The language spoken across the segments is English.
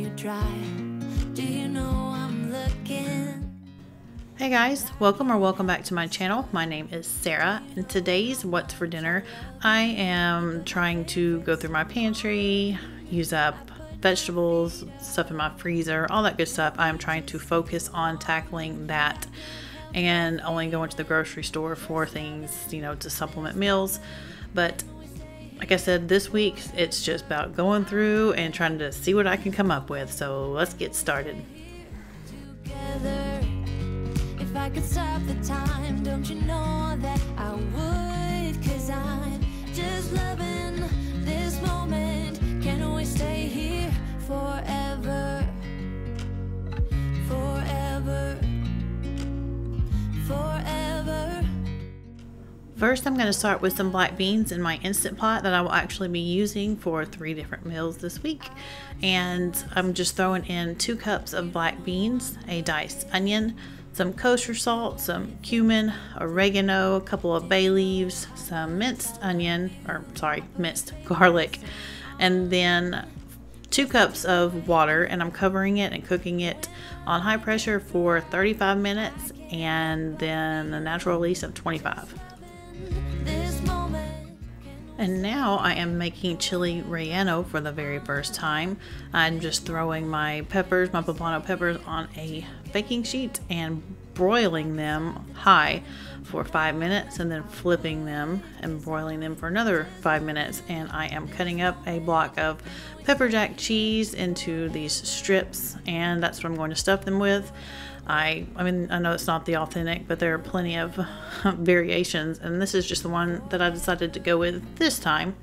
to dry. Do you know I'm looking? Hey guys, welcome back to my channel. My name is Sarah, and today's What's for Dinner, I am trying to go through my pantry, use up vegetables, stuff in my freezer, all that good stuff. I'm trying to focus on tackling that and only going to the grocery store for things, to supplement meals. But like I said, this week it's just about going through and trying to see what I can come up with. So let's get started. Together, if I could stop the time, don't you know that I would? 'Cause I'm just loving this moment. Can we stay here forever? Forever. Forever. First, I'm going to start with some black beans in my Instant Pot that I will actually be using for 3 different meals this week. And I'm just throwing in 2 cups of black beans, a diced onion, some kosher salt, some cumin, oregano, a couple of bay leaves, some minced garlic, and then 2 cups of water. And I'm covering it and cooking it on high pressure for 35 minutes and then a natural release of 25. And now I am making Chile Relleno for the very first time. I'm just throwing my poblano peppers on a baking sheet and broiling them high for 5 minutes and then flipping them and broiling them for another 5 minutes. And I am cutting up a block of pepper jack cheese into these strips, and that's what I'm going to stuff them with. I know it's not the authentic, but there are plenty of variations, and this is just the one that I decided to go with this time.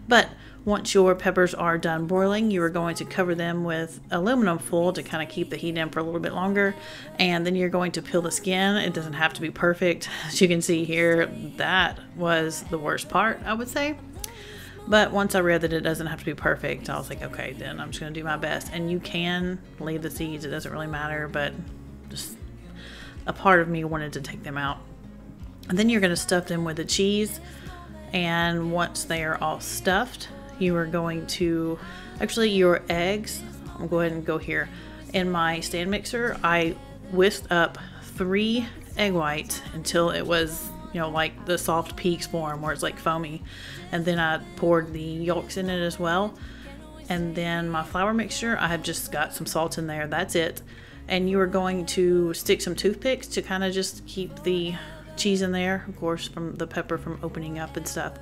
But once your peppers are done broiling, you are going to cover them with aluminum foil to kind of keep the heat in for a little bit longer, and then you're going to peel the skin. It doesn't have to be perfect. As you can see here, that was the worst part, I would say. But once I read that it doesn't have to be perfect, I was like, okay, then I'm just going to do my best. And you can leave the seeds, it doesn't really matter, but just a part of me wanted to take them out. And then you're going to stuff them with the cheese, and once they are all stuffed, you are going to your eggs. I'll go ahead and go here in my stand mixer. I whisked up 3 egg whites until it was like the soft peaks form where it's like foamy, and then I poured the yolks in it as well. And then my flour mixture, I have just got some salt in there, that's it. And you are going to stick some toothpicks to kind of just keep the cheese in there, of course, from the pepper from opening up and stuff.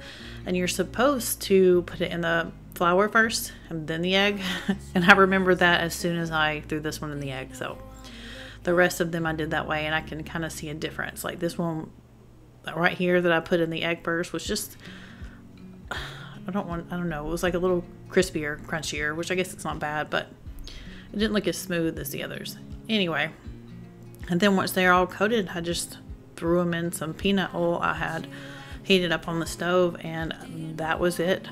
And you're supposed to put it in the flour first and then the egg. And I remember that as soon as I threw this one in the egg. So the rest of them I did that way, and I can kind of see a difference. Like this one right here that I put in the egg first was just, I don't know, it was like a little crispier, crunchier, which I guess it's not bad, but it didn't look as smooth as the others. Anyway, and then once they're all coated, I just threw them in some peanut oil I had heated up on the stove, and that was it.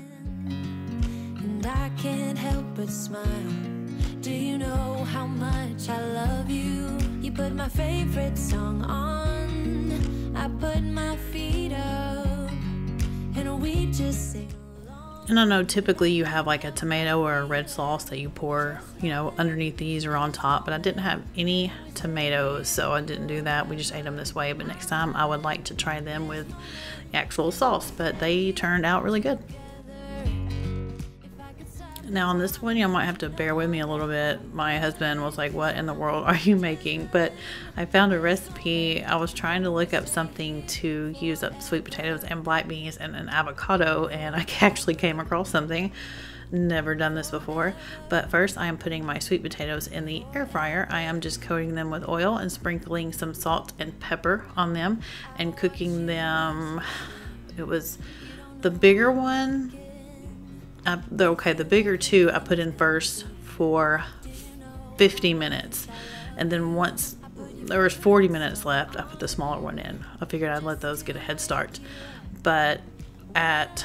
And I can't help but smile. Do you know how much I love you? You put my favorite song on, I put my feet up, and we just sing. And I know typically you have like a tomato or a red sauce that you pour, underneath these or on top, but I didn't have any tomatoes, so I didn't do that. We just ate them this way, but next time I would like to try them with the actual sauce, but they turned out really good. Now on this one, you might have to bear with me a little bit. My husband was like, what in the world are you making? But I found a recipe. I was trying to look up something to use up sweet potatoes and black beans and an avocado, and I actually came across something. Never done this before. But first I am putting my sweet potatoes in the air fryer. I am just coating them with oil and sprinkling some salt and pepper on them and cooking them. It was the bigger one. The bigger 2 I put in first for 50 minutes, and then once there was 40 minutes left, I put the smaller one in. I figured I'd let those get a head start, but at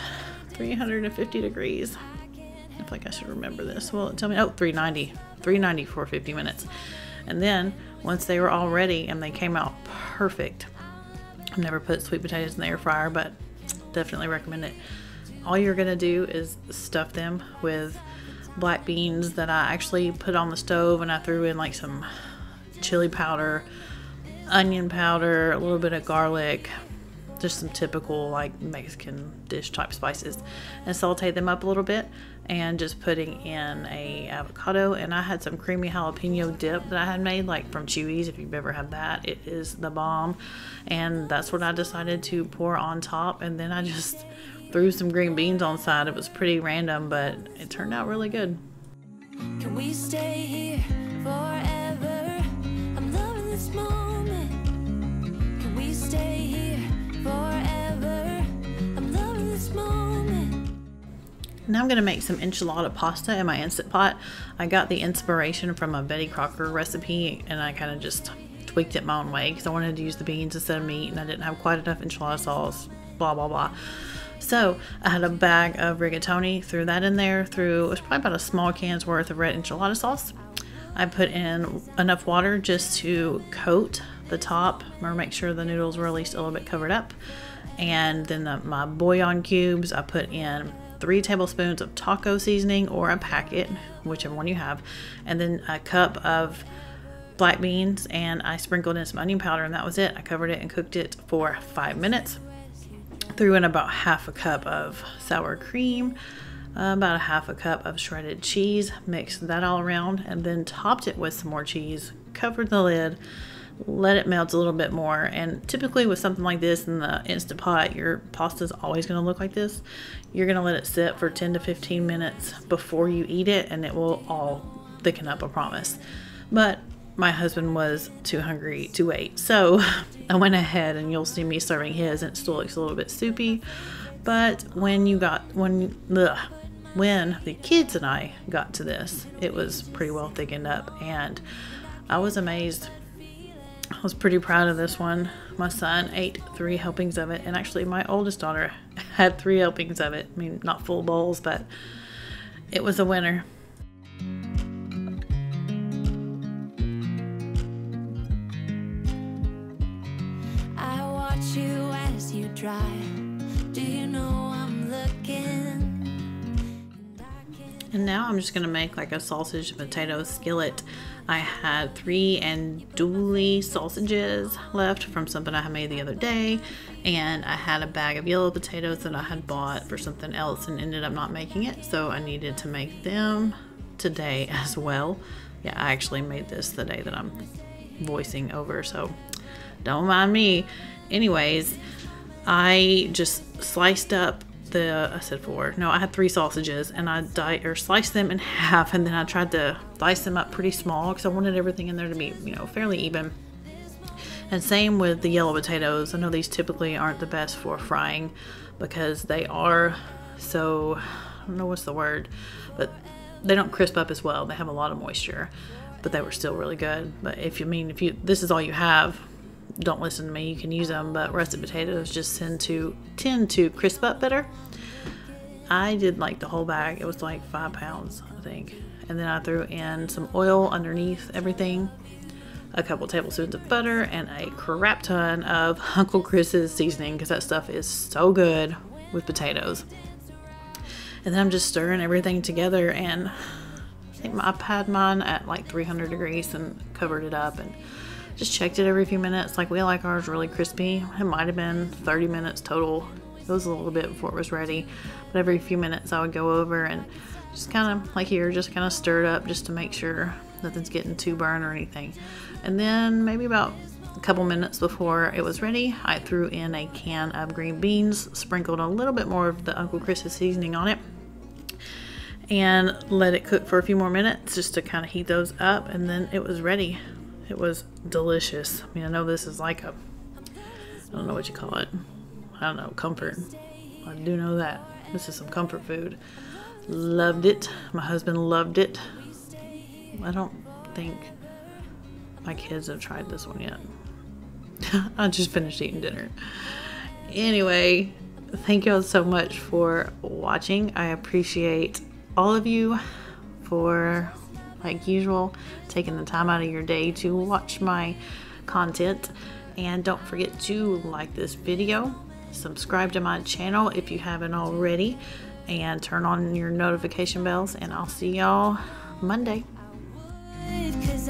350 degrees, I feel like I should remember this. Well, tell me, 390 for 50 minutes. And then once they were all ready and they came out perfect, I've never put sweet potatoes in the air fryer, but definitely recommend it. All you're gonna do is stuff them with black beans that I actually put on the stove, and I threw in like some chili powder, onion powder, a little bit of garlic, just some typical like Mexican dish type spices, and sauteed them up a little bit, and just putting in a avocado. And I had some creamy jalapeno dip that I had made like from Chewy's. If you've ever had that, it is the bomb. And that's what I decided to pour on top, and then I just threw some green beans on the side. It was pretty random, but it turned out really good. Can we stay here forever? I'm loving this moment. Can we stay here forever? I'm loving this moment. Now I'm going to make some enchilada pasta in my Instant Pot. I got the inspiration from a Betty Crocker recipe, and I kind of just tweaked it my own way because I wanted to use the beans instead of meat, and I didn't have quite enough enchilada sauce, blah blah blah. So I had a bag of rigatoni, threw that in there, it was probably about a small can's worth of red enchilada sauce. I put in enough water just to coat the top, or make sure the noodles were at least a little bit covered up. And then my bouillon cubes, I put in 3 tablespoons of taco seasoning, or a packet, whichever one you have, and then a cup of black beans, and I sprinkled in some onion powder, and that was it. I covered it and cooked it for 5 minutes. Threw in about half a cup of sour cream, about a half a cup of shredded cheese, mixed that all around, and then topped it with some more cheese, covered the lid, let it melt a little bit more. And typically with something like this in the Instant Pot, your pasta is always going to look like this. You're going to let it sit for 10 to 15 minutes before you eat it, and it will all thicken up, I promise. But my husband was too hungry to wait, so I went ahead, and you'll see me serving his, and it still looks a little bit soupy. But when the kids and I got to this, it was pretty well thickened up, and I was amazed. I was pretty proud of this one. My son ate 3 helpings of it, and actually my oldest daughter had 3 helpings of it. I mean, not full bowls, but it was a winner. You as you drive, do you know I'm looking? And now I'm just going to make like a sausage and potato skillet. I had 3 andouille sausages left from something I had made the other day, and I had a bag of yellow potatoes that I had bought for something else and ended up not making it, so I needed to make them today as well. Yeah, I actually made this the day that I'm voicing over, so don't mind me. Anyways, I just sliced up I had 3 sausages, and I sliced them in half, and then I tried to dice them up pretty small because I wanted everything in there to be, fairly even. And same with the yellow potatoes. I know these typically aren't the best for frying because they are so, I don't know what's the word, but they don't crisp up as well. They have a lot of moisture, but they were still really good. But if this is all you have, don't listen to me, you can use them, but russet potatoes just tend to crisp up better. I did like the whole bag. It was like 5 pounds, I think. And then I threw in some oil underneath everything, a couple tablespoons of butter, and a crap ton of Uncle Chris's seasoning, because that stuff is so good with potatoes. And then I'm just stirring everything together, and I think I had mine at like 300 degrees and covered it up, and just checked it every few minutes. Like, we like ours really crispy. It might have been 30 minutes total. It was a little bit before it was ready, but every few minutes I would go over and just kind of like here, just kind of stir it up just to make sure nothing's getting too burned or anything. And then maybe about a couple minutes before it was ready, I threw in a can of green beans, sprinkled a little bit more of the Uncle Chris's seasoning on it, and let it cook for a few more minutes just to kind of heat those up, and then it was ready. It was delicious. I mean, I know this is like I don't know what you call it. I don't know, comfort. I do know that. This is some comfort food. Loved it. My husband loved it. I don't think my kids have tried this one yet. I just finished eating dinner. Anyway, thank you all so much for watching. I appreciate all of you for, like usual, taking the time out of your day to watch my content. And don't forget to like this video, subscribe to my channel if you haven't already, and turn on your notification bells, and I'll see y'all Monday. 'Cause